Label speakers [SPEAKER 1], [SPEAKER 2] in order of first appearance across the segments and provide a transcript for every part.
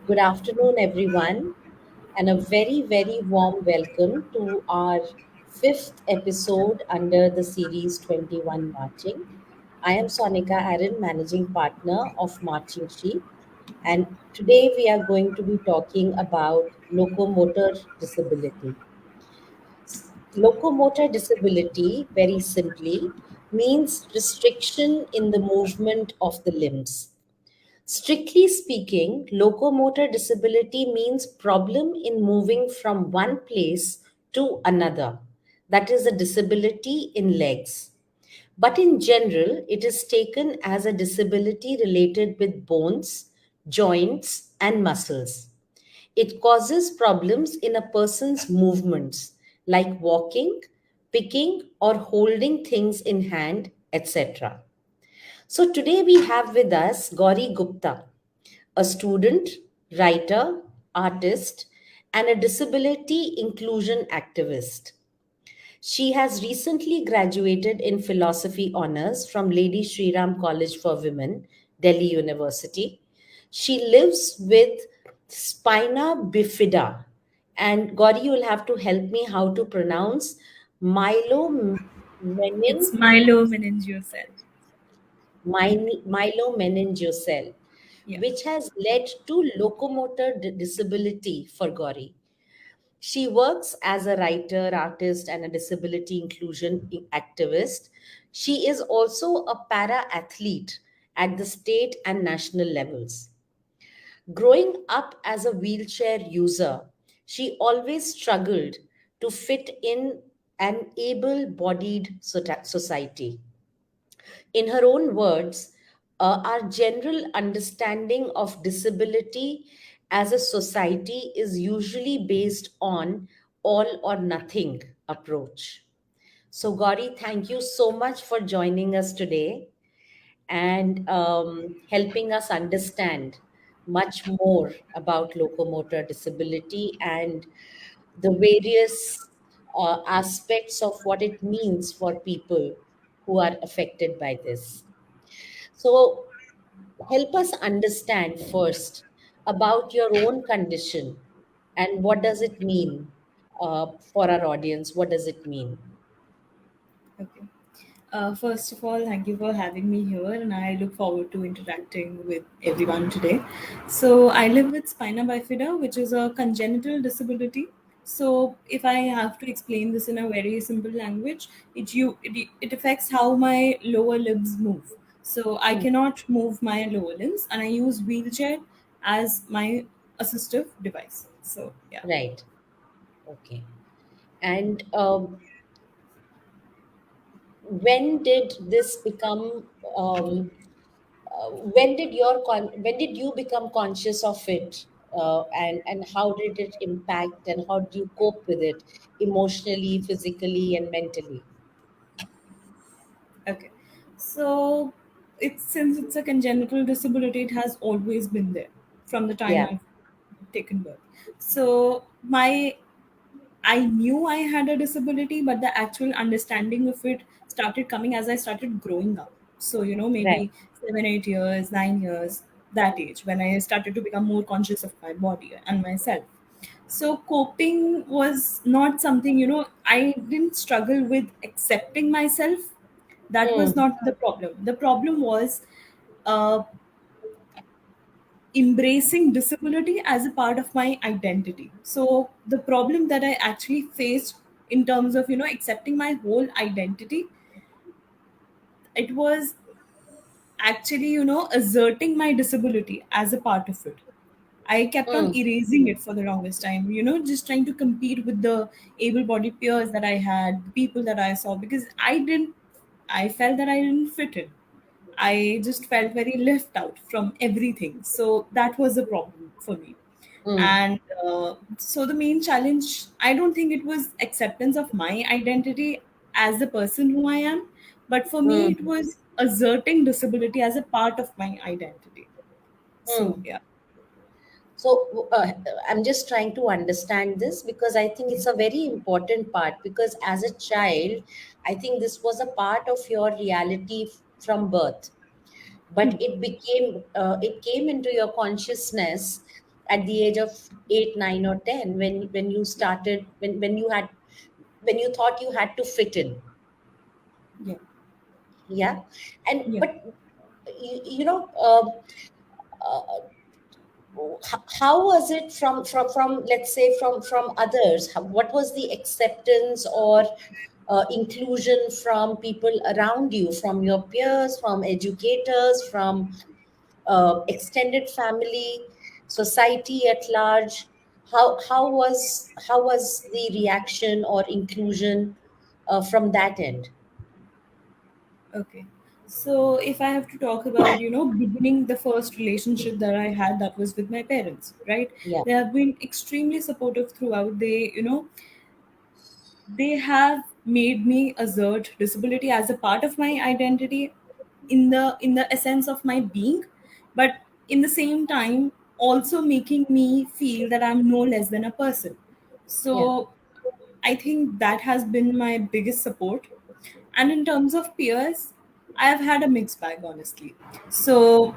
[SPEAKER 1] Good afternoon, everyone, and a very, very warm welcome to our fifth episode under the series 21 Marching. I am Sonika Aaron, Managing Partner of Marching Sheep, and today we are going to be talking about locomotor disability. Locomotor disability, very simply, means restriction in the movement of the limbs. Strictly speaking, locomotor disability means problem in moving from one place to another. That is a disability in legs. But in general, it is taken as a disability related with bones, joints, and muscles. It causes problems in a person's movements, like walking, picking, or holding things in hand, etc. So today we have with us Gauri Gupta, a student, writer, artist, and a disability inclusion activist. She has recently graduated in philosophy honors from Lady Shri Ram College for Women, Delhi University. She lives with spina bifida. And Gauri, you'll have to help me how to pronounce mylomenin,
[SPEAKER 2] It's myelomeningocele.
[SPEAKER 1] mylomeningocele,
[SPEAKER 2] Yeah.
[SPEAKER 1] which has led to locomotor disability for Gauri. She works as a writer, artist, and a disability inclusion activist. She is also a para athlete at the state and national levels. Growing up as a wheelchair user, she always struggled to fit in an able bodied society. In her own words, our general understanding of disability as a society is usually based on all or nothing approach. So, Gauri, thank you so much for joining us today and helping us understand much more about locomotor disability and the various aspects of what it means for people who are affected by this. So, help us understand first about your own condition and what does it mean for our audience? What does it mean?
[SPEAKER 2] Okay. First of all, thank you for having me here, and I look forward to interacting with everyone today. So, I live with spina bifida, which is a congenital disability. So, if I have to explain this in a very simple language, it affects how my lower limbs move. So, I
[SPEAKER 1] Hmm.
[SPEAKER 2] cannot move my lower limbs, and I use wheelchair as my assistive device. So, yeah.
[SPEAKER 1] Right. Okay. And when did this become? When did you become conscious of it? And how did it impact and how do you cope with it emotionally, physically, and mentally?
[SPEAKER 2] Okay. So it's since it's a congenital disability, it has always been there from the time
[SPEAKER 1] Yeah.
[SPEAKER 2] I've taken birth. So I knew I had a disability, but the actual understanding of it started coming as I started growing up. So,
[SPEAKER 1] Right.
[SPEAKER 2] maybe 7, 8 years, 9 years, that age, when I started to become more conscious of my body and myself. So, coping was not something, I didn't struggle with accepting myself. That was
[SPEAKER 1] Hmm.
[SPEAKER 2] not the problem. The problem was uh, embracing disability as a part of my identity. So the problem that I actually faced in terms of accepting my whole identity, it was actually asserting my disability as a part of it. I kept on
[SPEAKER 1] Hmm.
[SPEAKER 2] erasing it for the longest time, just trying to compete with the able bodied peers that I had, the people that I saw, because I felt that I didn't fit in. I just felt very left out from everything. So that was a problem for me.
[SPEAKER 1] Hmm.
[SPEAKER 2] And so the main challenge, I don't think it was acceptance of my identity as the person who I am, but for me, it
[SPEAKER 1] Hmm.
[SPEAKER 2] was asserting disability as a part of my identity. So,
[SPEAKER 1] Hmm.
[SPEAKER 2] yeah.
[SPEAKER 1] So I'm just trying to understand this because I think it's a very important part. Because as a child, I think this was a part of your reality from birth, but it came into your consciousness at the age of 8, 9, or 10, when you started, when you thought you had to fit in.
[SPEAKER 2] Yeah.
[SPEAKER 1] Yeah. And
[SPEAKER 2] Yeah.
[SPEAKER 1] but you know, how was it from let's say from others? What was the acceptance or inclusion from people around you, from your peers, from educators, from extended family, society at large? How was the reaction or inclusion from that end?
[SPEAKER 2] Okay. So if I have to talk about, beginning the first relationship that I had, that was with my parents, right?
[SPEAKER 1] Yeah,
[SPEAKER 2] They have been extremely supportive throughout. They have made me assert disability as a part of my identity, in the essence of my being, but in the same time also making me feel that I'm no less than a person.
[SPEAKER 1] yeah,
[SPEAKER 2] So I think that has been my biggest support. And in terms of peers, I have had a mixed bag, honestly. So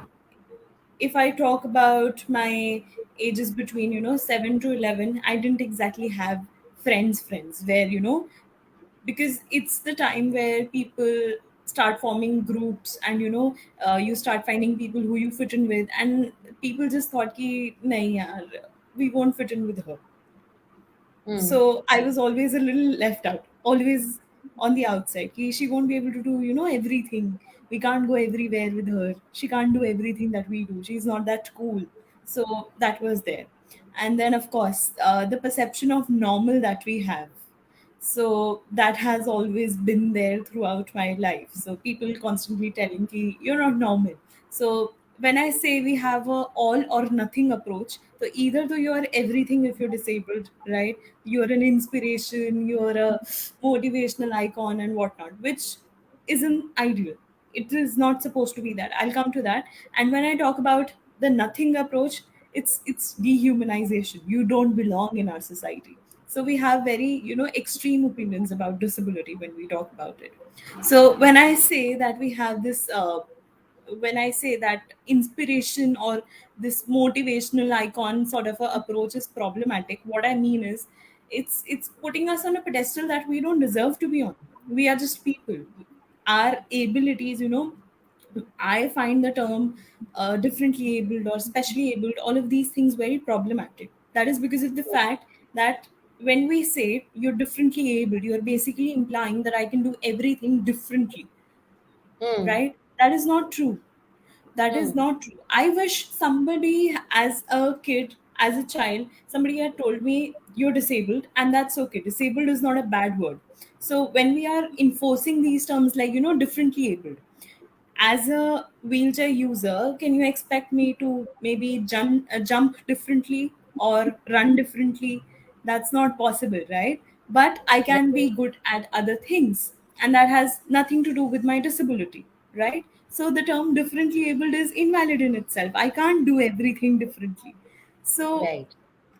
[SPEAKER 2] if I talk about my ages between 7 to 11, I didn't exactly have friends where because it's the time where people start forming groups, and you start finding people who you fit in with, and people just thought ki nahi yaar, we won't fit in with her.
[SPEAKER 1] mm,
[SPEAKER 2] So I was always a little left out, always on the outside. She won't be able to do, everything. We can't go everywhere with her. She can't do everything that we do. She's not that cool. So that was there. And then, of course, the perception of normal that we have. So that has always been there throughout my life. So people constantly telling me, you're not normal. So when I say we have a all or nothing approach, so either though you are everything if you're disabled, right? You're an inspiration, you're a motivational icon and whatnot, which isn't ideal. It is not supposed to be that. I'll come to that. And when I talk about the nothing approach, it's dehumanization. You don't belong in our society. So we have very extreme opinions about disability when we talk about it. So when I say that we have this when I say that inspiration or this motivational icon sort of a approach is problematic, what I mean is it's putting us on a pedestal that we don't deserve to be on. We are just people. Our abilities, I find the term differently abled or specially abled, all of these things very problematic. That is because of the fact that when we say you're differently abled, you're basically implying that I can do everything differently,
[SPEAKER 1] mm,
[SPEAKER 2] right? That is not true. That is
[SPEAKER 1] mm,
[SPEAKER 2] not true. I wish somebody, as a kid, as a child, somebody had told me you're disabled, and that's okay. Disabled is not a bad word. So when we are enforcing these terms like, differently abled, as a wheelchair user, can you expect me to maybe jump differently or run differently? That's not possible, right? But I can be good at other things, and that has nothing to do with my disability, right? So the term differently abled is invalid in itself. I can't do everything differently. So,
[SPEAKER 1] right.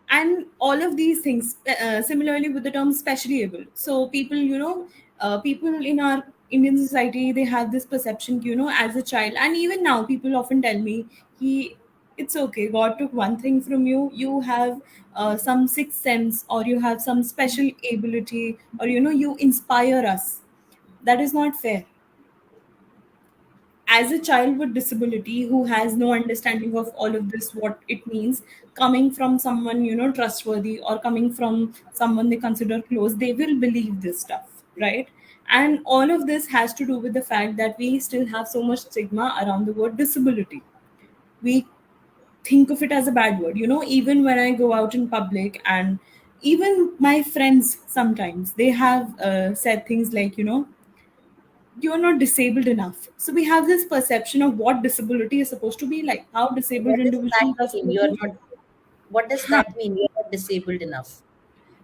[SPEAKER 2] and all of these things, similarly with the term specially able. So people, people in our Indian society, they have this perception, as a child, and even now people often tell me, he it's okay, God took one thing from you. You have some sixth sense, or you have some special ability, or you inspire us. That is not fair. As a child with disability who has no understanding of all of this, what it means, coming from someone trustworthy, or coming from someone they consider close, they will believe this stuff, right? And all of this has to do with the fact that we still have so much stigma around the word disability. We think of it as a bad word, even when I go out in public, and even my friends sometimes, they have said things like, you're not disabled enough. So we have this perception of what disability is supposed to be like, how disabled
[SPEAKER 1] What does that
[SPEAKER 2] individuals are
[SPEAKER 1] mean?
[SPEAKER 2] supposed to.
[SPEAKER 1] What does
[SPEAKER 2] Huh.
[SPEAKER 1] that mean? You're not disabled enough.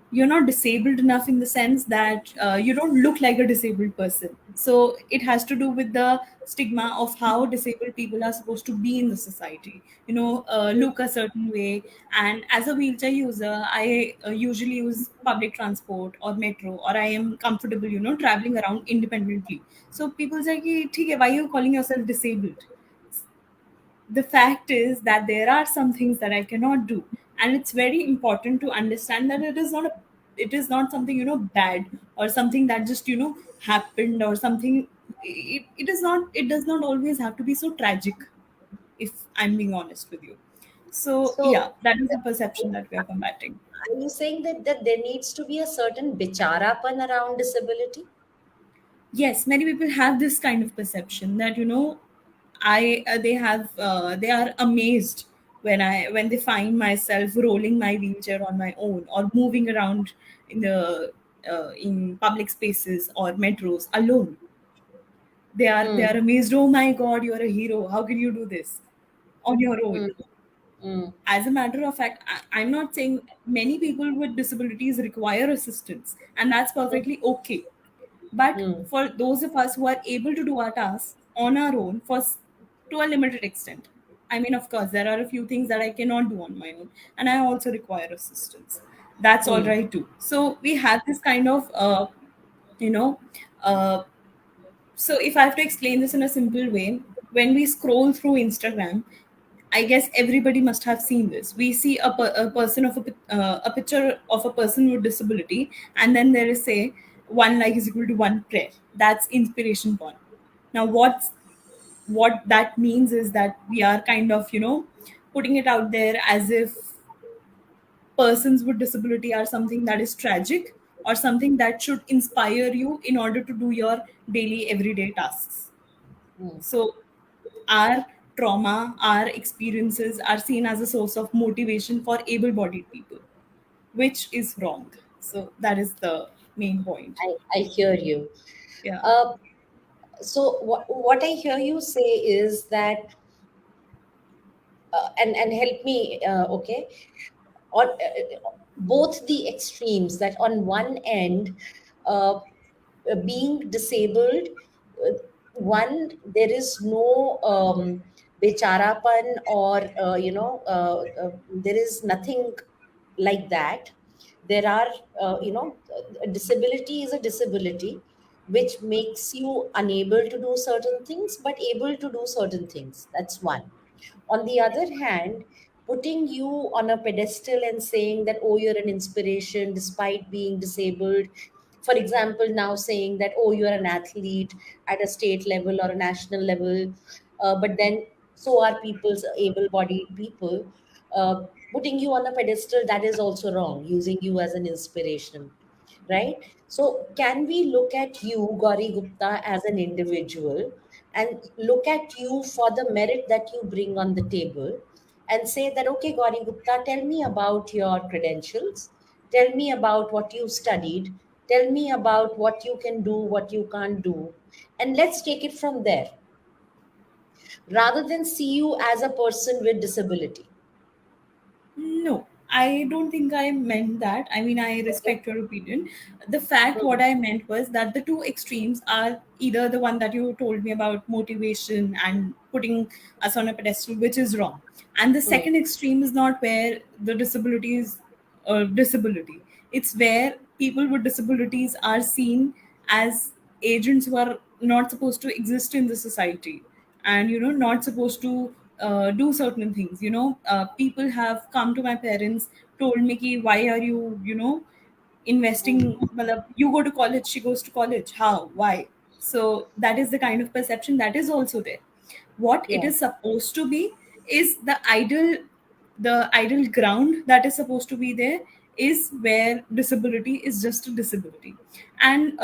[SPEAKER 2] You're not disabled enough in the sense that you don't look like a disabled person. So it has to do with the stigma of how disabled people are supposed to be in the society. Look a certain way. And as a wheelchair user, I usually use public transport or metro, or I am comfortable, traveling around independently. So people say, "Ki, "ठीक है, why are you calling yourself disabled?" the fact is that there are some things that I cannot do, and it's very important to understand that it is not something, bad, or something that just, happened, or something. It is not. It does not always have to be so tragic, if I'm being honest with you. So yeah,
[SPEAKER 1] So,
[SPEAKER 2] that is the perception that we are combating.
[SPEAKER 1] are you saying that there needs to be a certain bicharapan around disability?
[SPEAKER 2] Yes, many people have this kind of perception that, I they are amazed when they find myself rolling my wheelchair on my own, or moving around in public spaces or metros alone. They are
[SPEAKER 1] Hmm.
[SPEAKER 2] amazed. Oh my God, you're a hero! How can you do this on your own?
[SPEAKER 1] Hmm. Hmm.
[SPEAKER 2] As a matter of fact, I'm not saying many people with disabilities require assistance, and that's perfectly okay. But
[SPEAKER 1] Hmm.
[SPEAKER 2] for those of us who are able to do our tasks on our own, to a limited extent, I mean, of course, there are a few things that I cannot do on my own, and I also require assistance. That's all
[SPEAKER 1] Hmm.
[SPEAKER 2] right too. So we have this kind of, you know, uh, so if I have to explain this in a simple way, when we scroll through Instagram, I guess everybody must have seen this. We see a person a picture of a person with disability, and then there is, say, one like is equal to one prayer. That's inspiration porn. Now, what that means is that we are kind of, putting it out there as if persons with disability are something that is tragic, or something that should inspire you in order to do your daily everyday tasks.
[SPEAKER 1] Hmm.
[SPEAKER 2] So our trauma, our experiences are seen as a source of motivation for able bodied people, which is wrong. So that is the main point.
[SPEAKER 1] I hear you.
[SPEAKER 2] Yeah.
[SPEAKER 1] Uh, so what I hear you say is that, and help me, okay, on both the extremes, that on one end, uh, being disabled, uh, one, there is no becharapan, or there is nothing like that. There are, a disability is a disability, which makes you unable to do certain things but able to do certain things. That's one. On the other hand, putting you on a pedestal and saying that, oh, you're an inspiration despite being disabled. For example, now saying that, oh, you're an athlete at a state level or a national level, but then so are people's able bodied people. Putting you on a pedestal, that is also wrong, using you as an inspiration, right? So, can we look at you, Gauri Gupta, as an individual, and look at you for the merit that you bring on the table, and say that, okay, Gauri Gupta, tell me about your credentials, tell me about what you studied, tell me about what you can do, what you can't do, and let's take it from there, rather than see you as a person with disability.
[SPEAKER 2] No, I don't think I meant that. I mean, I
[SPEAKER 1] Okay.
[SPEAKER 2] respect your opinion. The fact,
[SPEAKER 1] Hmm.
[SPEAKER 2] what I meant was that the two extremes are either the one that you told me about motivation and putting us on a pedestal, which is wrong. And the
[SPEAKER 1] Hmm.
[SPEAKER 2] second extreme is not where the disability is disability. It's where people with disabilities are seen as agents who are not supposed to exist in the society, and not supposed to do certain things. People have come to my parents, told me ki, why are you, investing,
[SPEAKER 1] Hmm.
[SPEAKER 2] matlab, you go to college, she goes to college, how, why? So that is the kind of perception that is also there. What it
[SPEAKER 1] Yeah.
[SPEAKER 2] is supposed to be is the ideal ground that is supposed to be there is where disability is just a disability. And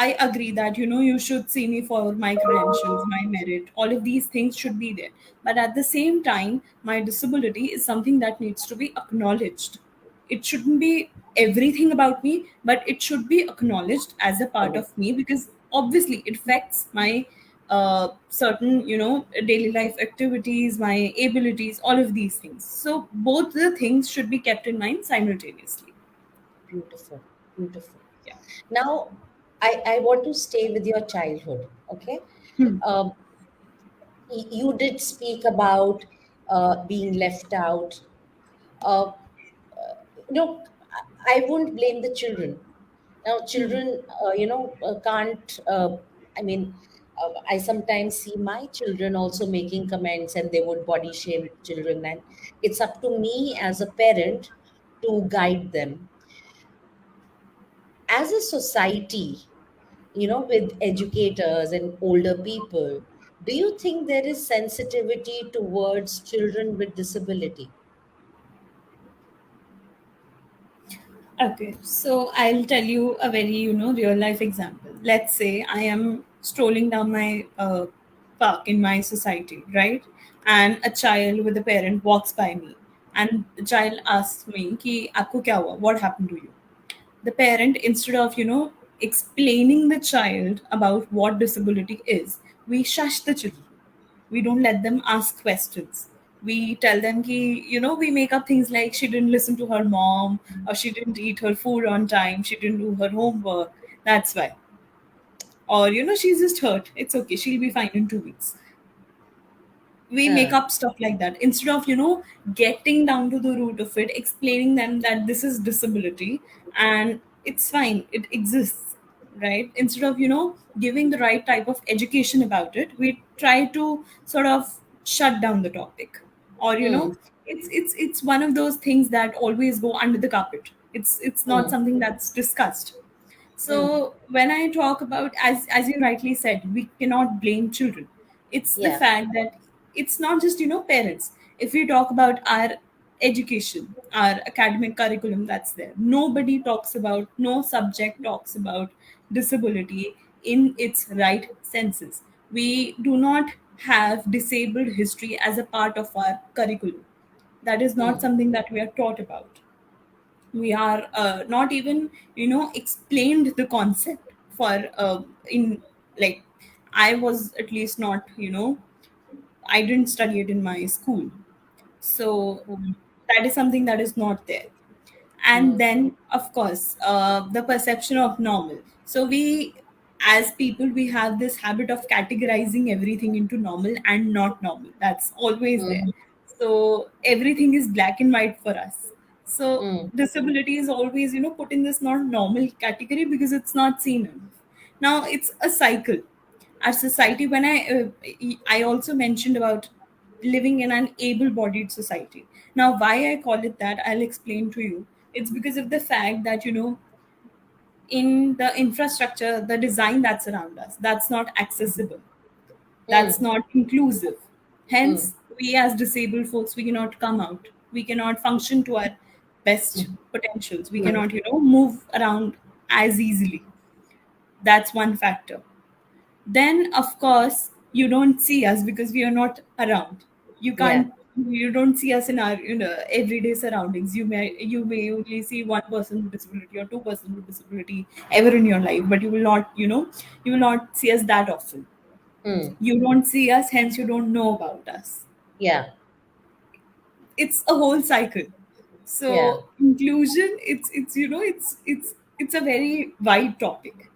[SPEAKER 2] I agree that you should see me for my credentials, my merit, all of these things should be there. But at the same time, my disability is something that needs to be acknowledged. It shouldn't be everything about me, but it should be acknowledged as a part
[SPEAKER 1] Correct.
[SPEAKER 2] of me, because obviously it affects my certain daily life activities, my abilities, all of these things. So both the things should be kept in mind simultaneously.
[SPEAKER 1] Beautiful. Beautiful.
[SPEAKER 2] Yeah.
[SPEAKER 1] Now, I want to stay with your childhood. Okay.
[SPEAKER 2] Hmm.
[SPEAKER 1] Um, you did speak about being left out. Uh, I won't blame the children. Now,
[SPEAKER 2] Hmm.
[SPEAKER 1] children, can't, I mean, I sometimes see my children also making comments and they would body shame children. And it's up to me as a parent to guide them. As a society, with educators and older people, do you think there is sensitivity towards children with disability?
[SPEAKER 2] Okay, so I'll tell you a very, real life example. Let's say I am strolling down my park in my society, right? And a child with a parent walks by me, and the child asks me, "Ki aapko kya hua? What happened to you?" The parent, instead of explaining the child about what disability is, we shush the children. We don't let them ask questions. We tell them ki, we make up things like she didn't listen to her mom, or she didn't eat her food on time, she didn't do her homework, that's why. Or she's just hurt, it's okay, she'll be fine in 2 weeks. We make
[SPEAKER 1] Uh,
[SPEAKER 2] up stuff like that instead of getting down to the root of it, explaining them that this is disability and it's fine, it exists, right? Instead of giving the right type of education about it, we try to sort of shut down the topic. Or
[SPEAKER 1] mm,
[SPEAKER 2] it's one of those things that always go under the carpet. It's not
[SPEAKER 1] mm,
[SPEAKER 2] something that's discussed.
[SPEAKER 1] mm.
[SPEAKER 2] So when I talk about, as you rightly said, we cannot blame children. It's the
[SPEAKER 1] Yeah.
[SPEAKER 2] fact that it's not just parents. If we talk about our education, our academic curriculum that's there, nobody talks about, no subject talks about disability in its right senses. We do not have disabled history as a part of our curriculum. That is not
[SPEAKER 1] Mm,
[SPEAKER 2] something that we are taught about. We are not even explained the concept for in like, I was at least not, I didn't study it in my school. So
[SPEAKER 1] mm,
[SPEAKER 2] that is something that is not there. And
[SPEAKER 1] mm,
[SPEAKER 2] then of course the perception of normal. So we, as people, we have this habit of categorizing everything into normal and not normal. That's always there.
[SPEAKER 1] mm,
[SPEAKER 2] So everything is black and white for us. So
[SPEAKER 1] mm,
[SPEAKER 2] disability is always put in this not normal category because it's not seen enough. Now it's a cycle. Our society, when I also mentioned about living in an able-bodied society. Now why I call it that, I'll explain to you. It's because of the fact that in the infrastructure, the design that's around us, that's not accessible, that's
[SPEAKER 1] mm,
[SPEAKER 2] not inclusive.
[SPEAKER 1] mm,
[SPEAKER 2] Hence we as disabled folks, we cannot come out, we cannot function to our best potentials, we
[SPEAKER 1] mm,
[SPEAKER 2] cannot move around as easily. That's one factor. Then of course you don't see us because we are not around. You
[SPEAKER 1] yeah.
[SPEAKER 2] can't, you don't see us in our everyday surroundings. You may only see one person with disability or two person with disability ever in your life, but you will not, you will not see us that often.
[SPEAKER 1] Mm,
[SPEAKER 2] You don't see us, hence you don't know about us.
[SPEAKER 1] yeah.
[SPEAKER 2] It's a whole cycle.
[SPEAKER 1] Yeah.
[SPEAKER 2] So inclusion, it's a very wide topic.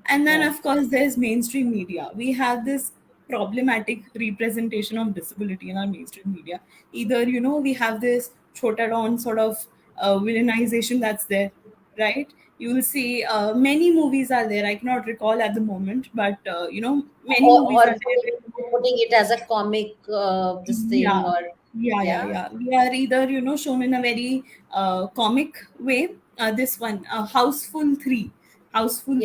[SPEAKER 2] And then
[SPEAKER 1] Yeah.
[SPEAKER 2] of course there's mainstream media. We have this problematic representation of disability in our mainstream media. Either we have this chota don sort of villainization that's there, right? You will see many movies are there, I cannot recall at the moment, but many movies
[SPEAKER 1] Or
[SPEAKER 2] are there.
[SPEAKER 1] putting it as a comic, this thing,
[SPEAKER 2] Yeah,
[SPEAKER 1] or yeah.
[SPEAKER 2] yeah. We are either shown in a very comic way. This one, Houseful
[SPEAKER 1] Yeah.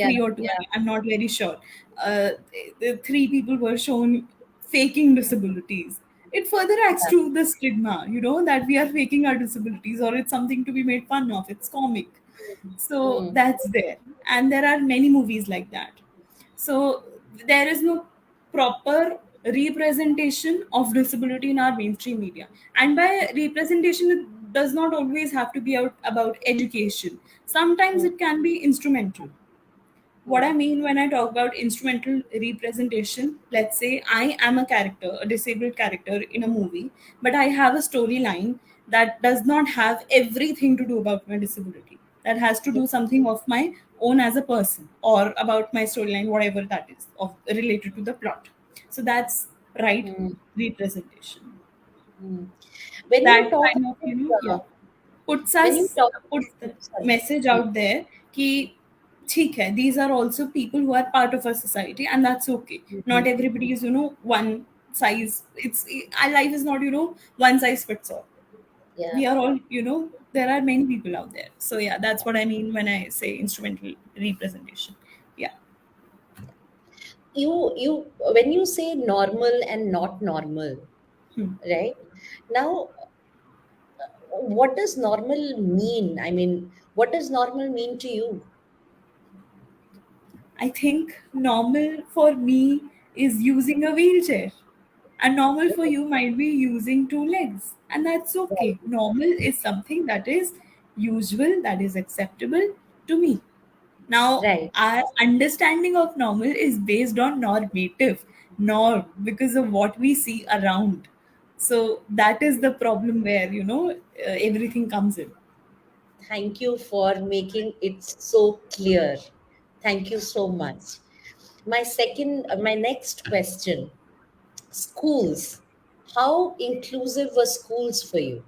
[SPEAKER 2] three or two.
[SPEAKER 1] Yeah.
[SPEAKER 2] I'm not very sure. The three people were shown faking disabilities. It further adds
[SPEAKER 1] Yeah.
[SPEAKER 2] to the stigma, that we are faking our disabilities or it's something to be made fun of. It's comic. So
[SPEAKER 1] Mm,
[SPEAKER 2] that's there, and there are many movies like that. So there is no proper representation of disability in our mainstream media. And by representation, it does not always have to be about education. Sometimes
[SPEAKER 1] mm,
[SPEAKER 2] it can be instrumental. What I
[SPEAKER 1] mm,
[SPEAKER 2] mean when I talk about instrumental representation, let's say I am a character, a disabled character in a movie, but I have a storyline that does not have everything to do about my disability. That has to do something of my own as a person or about my storyline, whatever that is, of related to the plot. So that's right
[SPEAKER 1] mm,
[SPEAKER 2] representation.
[SPEAKER 1] mm. When you
[SPEAKER 2] That
[SPEAKER 1] talk
[SPEAKER 2] kind of,
[SPEAKER 1] about,
[SPEAKER 2] yeah, puts
[SPEAKER 1] when you
[SPEAKER 2] us
[SPEAKER 1] talk,
[SPEAKER 2] puts the
[SPEAKER 1] sorry.
[SPEAKER 2] message
[SPEAKER 1] Mm,
[SPEAKER 2] out there कि ठीक है, these are also people who are part of our society, and that's okay. Not
[SPEAKER 1] Mhm.
[SPEAKER 2] everybody is, one size. It's our life is not, one size fits all.
[SPEAKER 1] Yeah.
[SPEAKER 2] We are all, there are many people out there. So yeah, that's what I mean when I say instrumental representation. Yeah.
[SPEAKER 1] You when you say normal and not normal,
[SPEAKER 2] Hmm.
[SPEAKER 1] right? Now, what does normal mean? I mean, what does normal mean to you?
[SPEAKER 2] I think normal for me is using a wheelchair. And normal for you might be using two legs. And that's
[SPEAKER 1] Right.
[SPEAKER 2] okay. Normal is something that is usual, that is acceptable to me. Now,
[SPEAKER 1] Right.
[SPEAKER 2] our understanding of normal is based on normative, norm, because of what we see around. So that is the problem where, everything comes in.
[SPEAKER 1] Thank you for making it so clear. Thank you so much. My next question: schools. How inclusive were schools for you?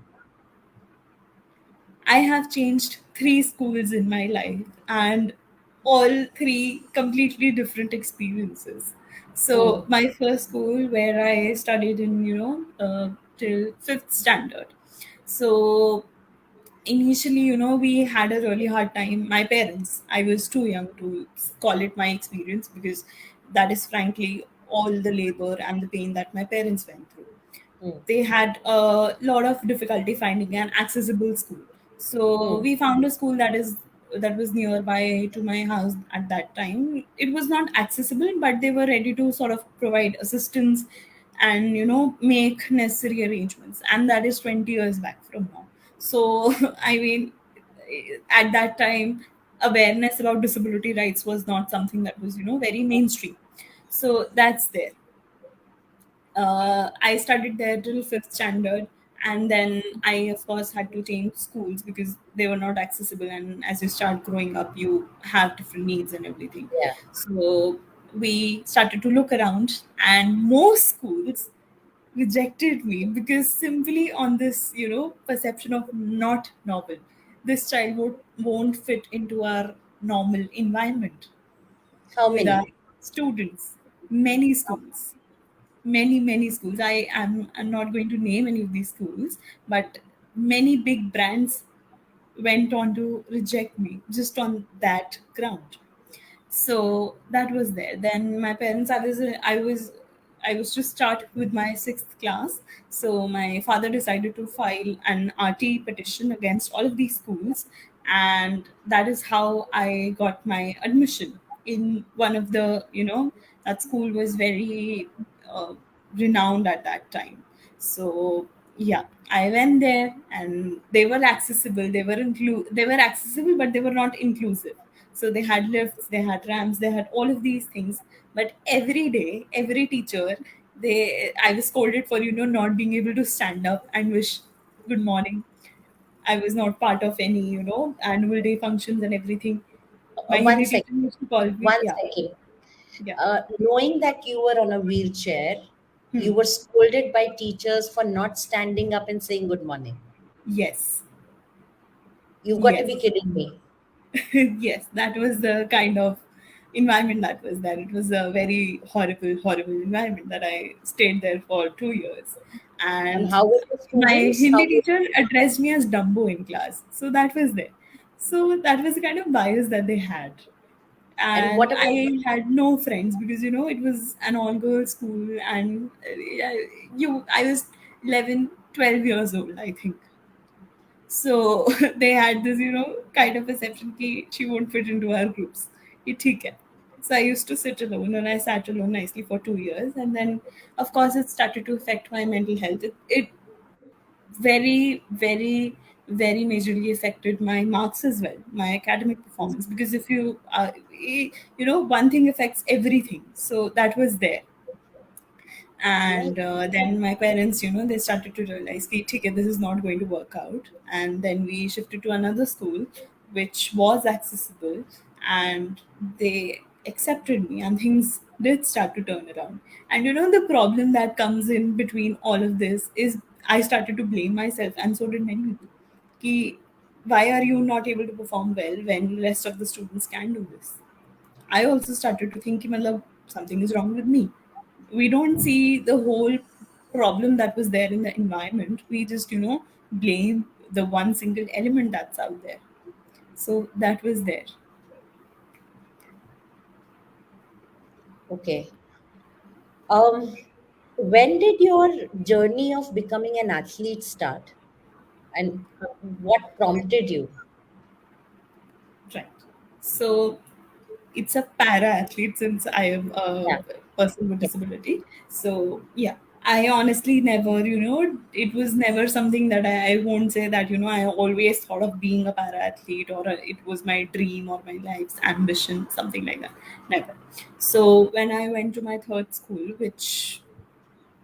[SPEAKER 2] I have changed three schools in my life, and all three completely different experiences. So,
[SPEAKER 1] Mm,
[SPEAKER 2] my first school where I studied in, till fifth standard. So, initially, we had a really hard time. My parents, I was too young to call it my experience, because that is frankly all the labor and the pain that my parents went through.
[SPEAKER 1] mm,
[SPEAKER 2] They had a lot of difficulty finding an accessible school. So
[SPEAKER 1] mm.
[SPEAKER 2] we found a school that was nearby to my house at that time. It was not accessible, but they were ready to sort of provide assistance and make necessary arrangements. And that is 20 years back from now. So I mean, at that time, awareness about disability rights was not something that was very mainstream. So that's there. I studied there till fifth standard, and then I, of course, had to change schools because they were not accessible. And as you start growing up, you have different needs and everything.
[SPEAKER 1] Yeah.
[SPEAKER 2] So we started to look around, and most schools rejected me because simply on this, perception of not normal. This child won't fit into our normal environment
[SPEAKER 1] How
[SPEAKER 2] with our
[SPEAKER 1] many?
[SPEAKER 2] students. Many schools, many schools. I'm not going to name any of these schools, but many big brands went on to reject me just on that ground. So that was there. Then my parents, I was to start with my sixth class. So my father decided to file an RT petition against all of these schools, and that is how I got my admission in one of the, that school was very uh, renowned at that time. So yeah, I went there, and they were accessible. They were accessible, but they were not inclusive. So they had lifts, they had ramps, they had all of these things. But every day, every teacher, I was scolded for not being able to stand up and wish good morning. I was not part of any annual day functions and everything. My
[SPEAKER 1] One
[SPEAKER 2] Hindi
[SPEAKER 1] second.
[SPEAKER 2] teacher used to call me,
[SPEAKER 1] One
[SPEAKER 2] yeah,
[SPEAKER 1] second.
[SPEAKER 2] yeah,
[SPEAKER 1] Knowing that you were on a wheelchair,
[SPEAKER 2] hmm.
[SPEAKER 1] you were scolded by teachers for not standing up and saying good morning.
[SPEAKER 2] Yes,
[SPEAKER 1] You've got to
[SPEAKER 2] yes.
[SPEAKER 1] be kidding me.
[SPEAKER 2] Yes, that was the kind of environment that was there. It was a very horrible, horrible environment that I stayed there for 2 years.
[SPEAKER 1] And
[SPEAKER 2] And
[SPEAKER 1] how were the
[SPEAKER 2] my
[SPEAKER 1] students?
[SPEAKER 2] Hindi teacher addressed me as Dumbo in class. So that was there. So that was the kind of bias that they had.
[SPEAKER 1] And what
[SPEAKER 2] And
[SPEAKER 1] about
[SPEAKER 2] I had no friends because, it was an all girls school, and I was 11, 12 years old, I think. So they had this, kind of perception that she won't fit into our groups. Ye theek hai. So I used to sit alone, and I sat alone nicely for 2 years. And then, of course, it started to affect my mental health. It very, very, very majorly affected my marks as well, my academic performance. Because if one thing affects everything. So that was there.
[SPEAKER 1] right?
[SPEAKER 2] And then my parents, they started to realize that okay, this is not going to work out. And then we shifted to another school which was accessible, and they accepted me, and things did start to turn around. And the problem that comes in between all of this is I started to blame myself, and so did many people. why are you not able to perform well when the rest of the students can do this? I also started to think, "Matlab, something is wrong with me." We don't see the whole problem that was there in the environment. We just, blame the one single element that's out there. So that was there.
[SPEAKER 1] Okay. Um, when did your journey of becoming an athlete start, and what prompted you?
[SPEAKER 2] Right. So it's a para athlete since I am a
[SPEAKER 1] Yeah.
[SPEAKER 2] person with
[SPEAKER 1] Yeah.
[SPEAKER 2] disability. So yeah, I honestly never, it was never something that I won't say that, I always thought of being a para athlete, or it was my dream or my life's ambition, something like that. Never. So when I went to my third school, which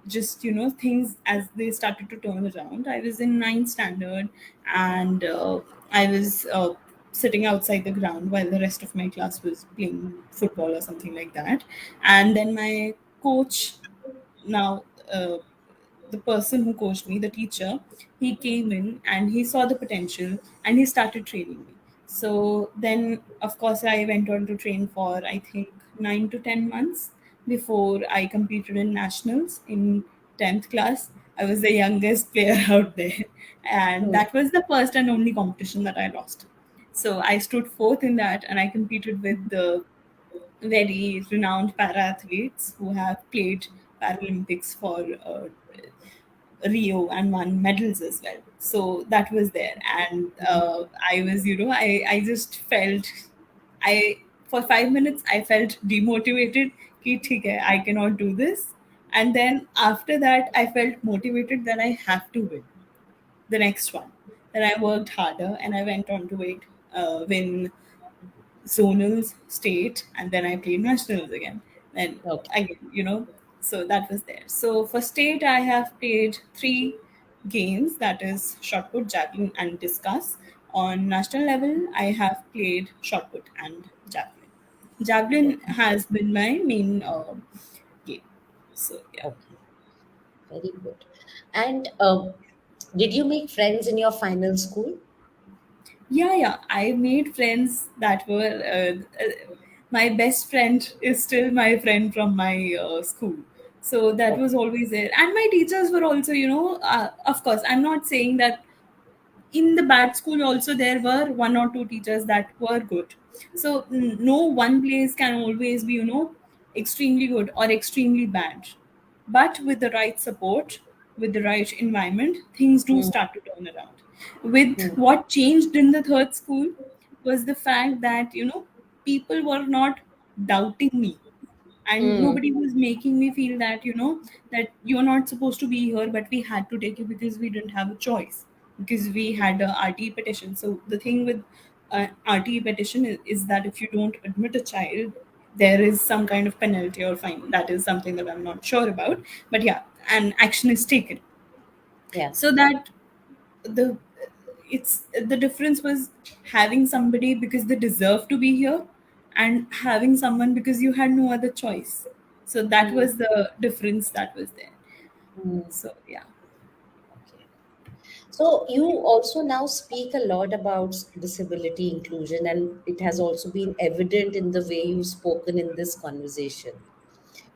[SPEAKER 2] just, things as they started to turn around, I was in ninth standard, and I was sitting outside the ground while the rest of my class was playing football or something like that. And then my coach, now the person who coached me, the teacher, he came in and he saw the potential and he started training me. So then, of course, I went on to train for, I think, 9 to 10 months before I competed in nationals in 10th class. I was the youngest player out there, and
[SPEAKER 1] Hmm.
[SPEAKER 2] that was the first and only competition that I lost. So I stood fourth in that, and I competed with the very renowned para athletes who have played Paralympics for Rio and won medals as well. So that was there, and I was, I just felt, I for 5 minutes I felt demotivated. Ki, "ठीक है, I cannot do this," and then after that I felt motivated that I have to win the next one. Then I worked harder and I went on to win zonals, state, and then I played nationals again. And
[SPEAKER 1] Okay.
[SPEAKER 2] again, so that was there. So for state, I have played three games, that is shot put, javelin, and discus. On national level, I have played shot put and javelin. Javelin
[SPEAKER 1] Okay.
[SPEAKER 2] has been my main game. So yeah.
[SPEAKER 1] Okay. Very good. And did you make friends in your final school?
[SPEAKER 2] Yeah, I made friends that were my best friend is still my friend from my school. So that
[SPEAKER 1] Okay.
[SPEAKER 2] was always there, and my teachers were also, of course, I'm not saying that in the bad school also there were one or two teachers that were good. So no one place can always be, extremely good or extremely bad. But with the right support, with the right environment, things do
[SPEAKER 1] Hmm.
[SPEAKER 2] start to turn around. With
[SPEAKER 1] Hmm.
[SPEAKER 2] what changed in the third school was the fact that, people were not doubting me, and
[SPEAKER 1] Hmm.
[SPEAKER 2] nobody was making me feel that, that you're not supposed to be here, but we had to take you because we didn't have a choice, because we had a RTE petition. So the thing with RTE petition is that if you don't admit a child, there is some kind of penalty or fine. That is something that I'm not sure about, but yeah, and action is taken.
[SPEAKER 1] Yeah.
[SPEAKER 2] So that the it's the difference was having somebody because they deserve to be here, and having someone because you had no other choice. So that
[SPEAKER 1] Hmm.
[SPEAKER 2] was the difference that was there.
[SPEAKER 1] Hmm.
[SPEAKER 2] So yeah.
[SPEAKER 1] Okay. So you also now speak a lot about disability inclusion, and it has also been evident in the way you've spoken in this conversation.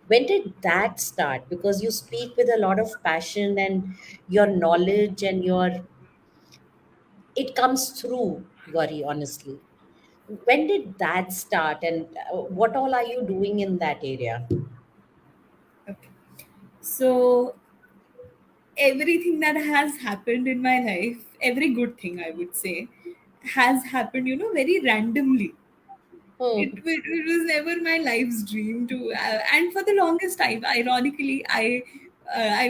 [SPEAKER 1] When did that start? Because you speak with a lot of passion, and your knowledge and your it comes through, Gauri, honestly. When did that start, and what all are you doing in that area?
[SPEAKER 2] Okay. So everything that has happened in my life, every good thing I would say, has happened, very randomly.
[SPEAKER 1] Hmm.
[SPEAKER 2] It was never my life's dream to, and for the longest time, ironically, I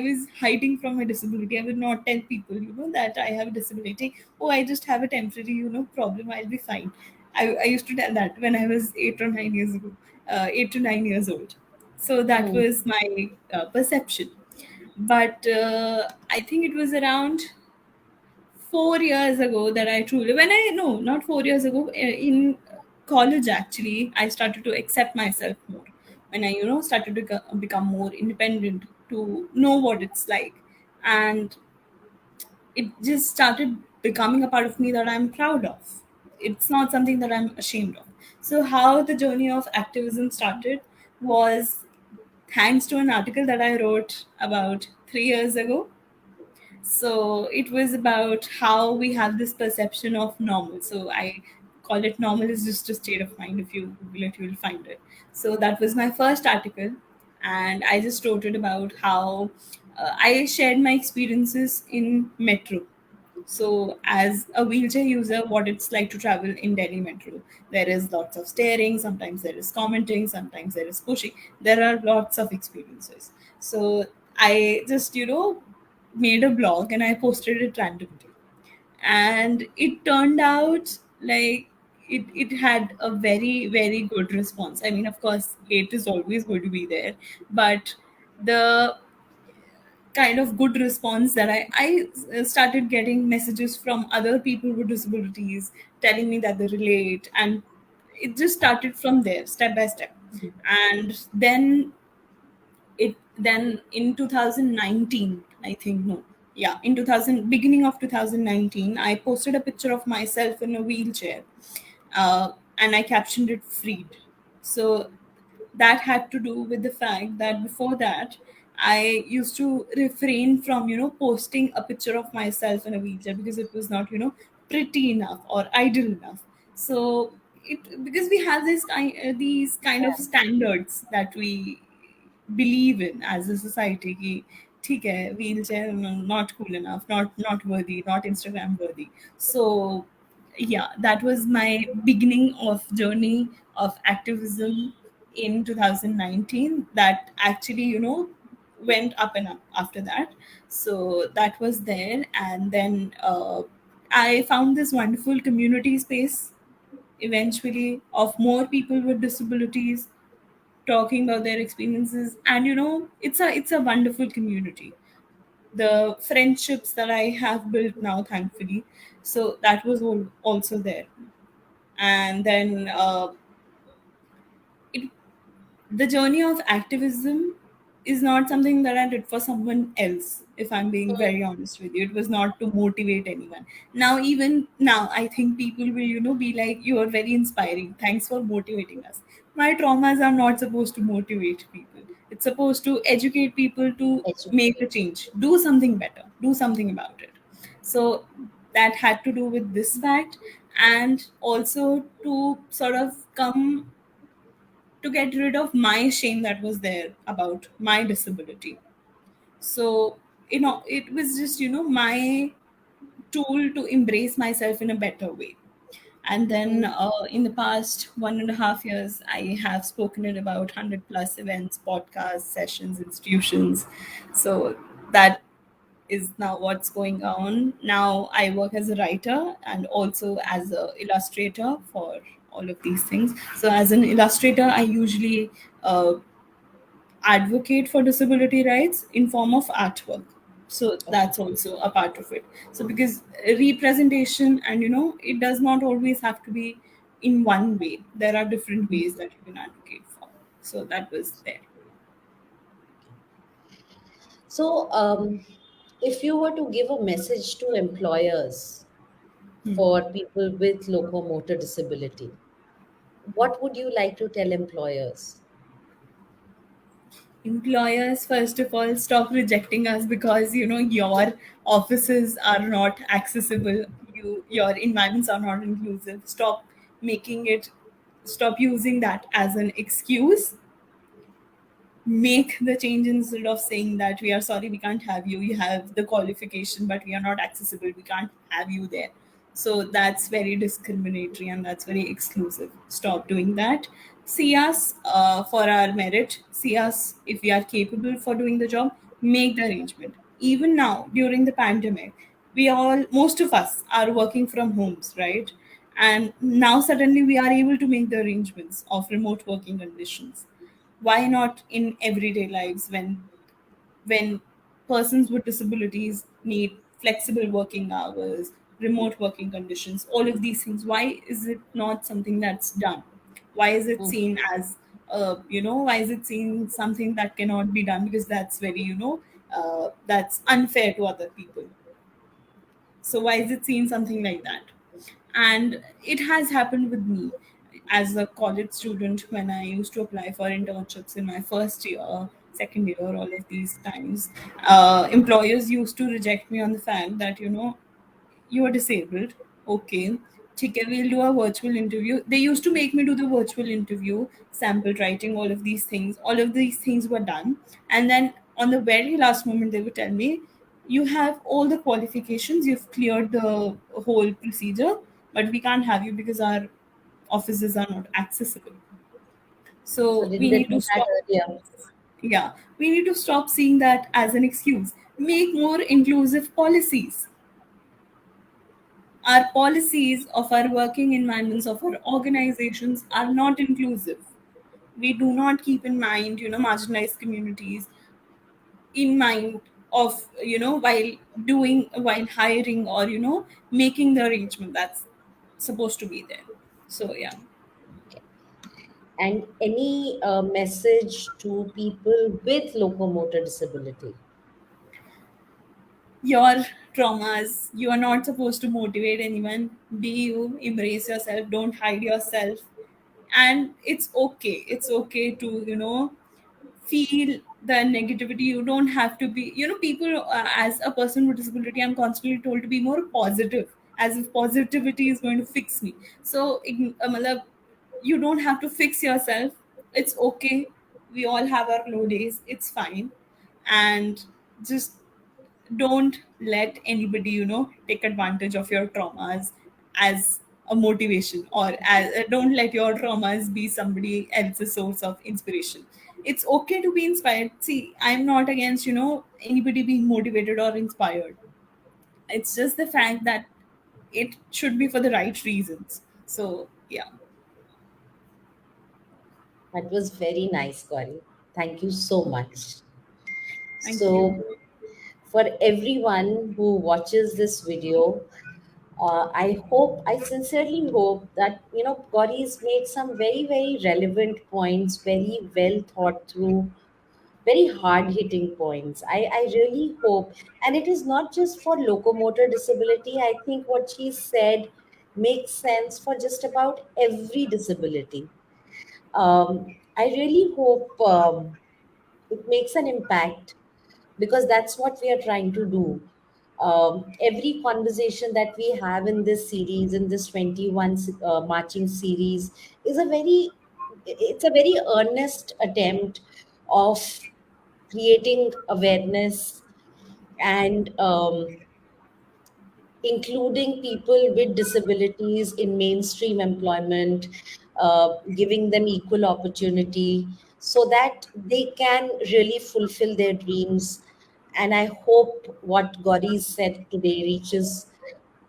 [SPEAKER 2] was hiding from my disability. I would not tell people, that I have a disability. Oh, I just have a temporary, problem. I'll be fine. I used to tell that when I was 8 or 9 years ago, 8 to 9 years old. So that
[SPEAKER 1] Hmm.
[SPEAKER 2] was my perception. But I think it was around 4 years ago that I truly, when I, no, not 4 years ago, in college actually, I started to accept myself more. When I, started to become more independent, to know what it's like. And it just started. becoming a part of me that I'm proud of. It's not something that I'm ashamed of. So, how the journey of activism started was thanks to an article that I wrote about 3 years ago. So it was about how we have this perception of normal. So I call it normal is just a state of mind. If you Google it, you will find it. So that was my first article. And I just wrote it about how I shared my experiences in metro. So, as a wheelchair user, what it's like to travel in Delhi Metro. There is lots of staring, sometimes there is commenting, sometimes there is pushing. There are lots of experiences. So, I just, made a blog and I posted it randomly. And it turned out like it had a very, very good response. I mean, of course, hate is always going to be there, but the kind of good response that I started getting messages from other people with disabilities telling me that they relate, and it just started from there, step by step. And then in 2019, I think, no, yeah, in 2000, beginning of 2019, I posted a picture of myself in a wheelchair, and I captioned it "freed." So that had to do with the fact that before that I used to refrain from posting a picture of myself in a wheelchair because it was not pretty enough or ideal enough. So it, because we have these kind of standards that we believe in as a society कि ठीक है wheelchair not cool enough, not worthy, not Instagram worthy. So yeah, that was my beginning of journey of activism in 2019 that actually went up and up after that. So that was there. And then I found this wonderful community space eventually of more people with disabilities talking about their experiences. And it's a wonderful community. The friendships that I have built now, thankfully, so that was also there. And then it the journey of activism is not something that I did for someone else. If I'm being very honest with you, it was not to motivate anyone. Now, even now, I think people will, be like, "You are very inspiring. Thanks for motivating us." My traumas are not supposed to motivate people. It's supposed to educate people to make a
[SPEAKER 1] Educate.
[SPEAKER 2] change, do something better, do something about it. So that had to do with this fact, and also to sort of come to get rid of my shame that was there about my disability. So, it was just, my tool to embrace myself in a better way. And then in the past 1.5 years, I have spoken at about 100 plus events, podcasts, sessions, institutions. So that is now what's going on. Now I work as a writer and also as a illustrator for all of these things. So as an illustrator, I usually uh, advocate for disability rights in form of artwork. So
[SPEAKER 1] Okay.
[SPEAKER 2] that's also a part of it. So because representation, and it does not always have to be in one way. There are different ways that you can advocate for. So that was there.
[SPEAKER 1] So, if you were to give a message to employers for people with locomotor disability, what would you like to tell employers?
[SPEAKER 2] Employers, first of all, stop rejecting us because your offices are not accessible, your environments are not inclusive. Stop using that as an excuse. Make the change instead of saying that we are sorry, we can't have you, you have the qualification but we are not accessible, we can't have you there. So that's very discriminatory and that's very exclusive. Stop doing that. See us for our merit, see us if we are capable for doing the job. Make the arrangement. Even now during the pandemic, we all, most of us are working from homes, right? And now suddenly we are able to make the arrangements of remote working conditions. Why not in everyday lives when persons with disabilities need flexible working hours, remote working conditions, all of these things? Why is it not something that's done? Why is it
[SPEAKER 1] Mm.
[SPEAKER 2] seen as why is it seen something that cannot be done because that's very that's unfair to other people? So why is it seen something like that? And it has happened with me as a college student when I used to apply for internships in my first year, second year, all of these times. Employers used to reject me on the fact that, you are disabled. Okay, ठीक है, we'll do a virtual interview. They used to make me do the virtual interview, sample writing, all of these things. All of these things were done, and then on the very last moment, they would tell me, "You have all the qualifications. You've cleared the whole procedure, but we can't have you because our offices are not accessible."
[SPEAKER 1] So
[SPEAKER 2] So
[SPEAKER 1] didn't
[SPEAKER 2] we
[SPEAKER 1] they
[SPEAKER 2] need
[SPEAKER 1] do
[SPEAKER 2] to
[SPEAKER 1] that
[SPEAKER 2] stop.
[SPEAKER 1] earlier?
[SPEAKER 2] Yeah, we need to stop seeing that as an excuse. Make more inclusive policies. Our policies of our working environments of our organizations are not inclusive. We do not keep in mind, marginalized communities in mind of, while hiring or, making the arrangement that's supposed to be there. So yeah.
[SPEAKER 1] Okay. And any message to people with locomotor disability?
[SPEAKER 2] Your traumas, you are not supposed to motivate anyone. Be you, embrace yourself, don't hide yourself. And it's okay to, feel the negativity. You don't have to be, people, as a person with disability, I'm constantly told to be more positive, as if positivity is going to fix me. So matlab, you don't have to fix yourself. It's okay. We all have our low days, it's fine. And just don't let anybody, take advantage of your traumas as a motivation, or don't let your traumas be somebody else's source of inspiration. It's okay to be inspired. See, I'm not against, anybody being motivated or inspired. It's just the fact that it should be for the right reasons. So yeah.
[SPEAKER 1] That was very nice, Gauri. Thank you so much.
[SPEAKER 2] Thank you.
[SPEAKER 1] So, for everyone who watches this video, I sincerely hope that Gauri's made some very, very relevant points, very well thought through, very hard hitting points. I really hope, and it is not just for locomotor disability. I think what she said makes sense for just about every disability. I really hope it makes an impact, because that's what we are trying to do. Every conversation that we have in this series, in this 21 marching series, is it's a very earnest attempt of creating awareness and including people with disabilities in mainstream employment, giving them equal opportunity so that they can really fulfill their dreams. And I hope what Gauri said today reaches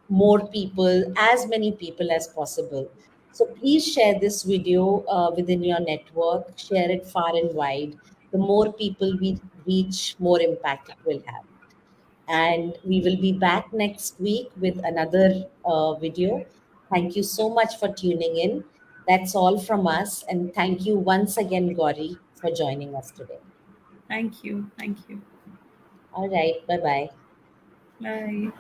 [SPEAKER 1] more people, as many people as possible. So please share this video within your network, share it far and wide. The more people we reach, more impact it will have. And we will be back next week with another video. Thank you so much for tuning in. That's all from us. And thank you once again, Gauri, for joining us today.
[SPEAKER 2] Thank you. Thank you.
[SPEAKER 1] All right. Bye bye.
[SPEAKER 2] Bye.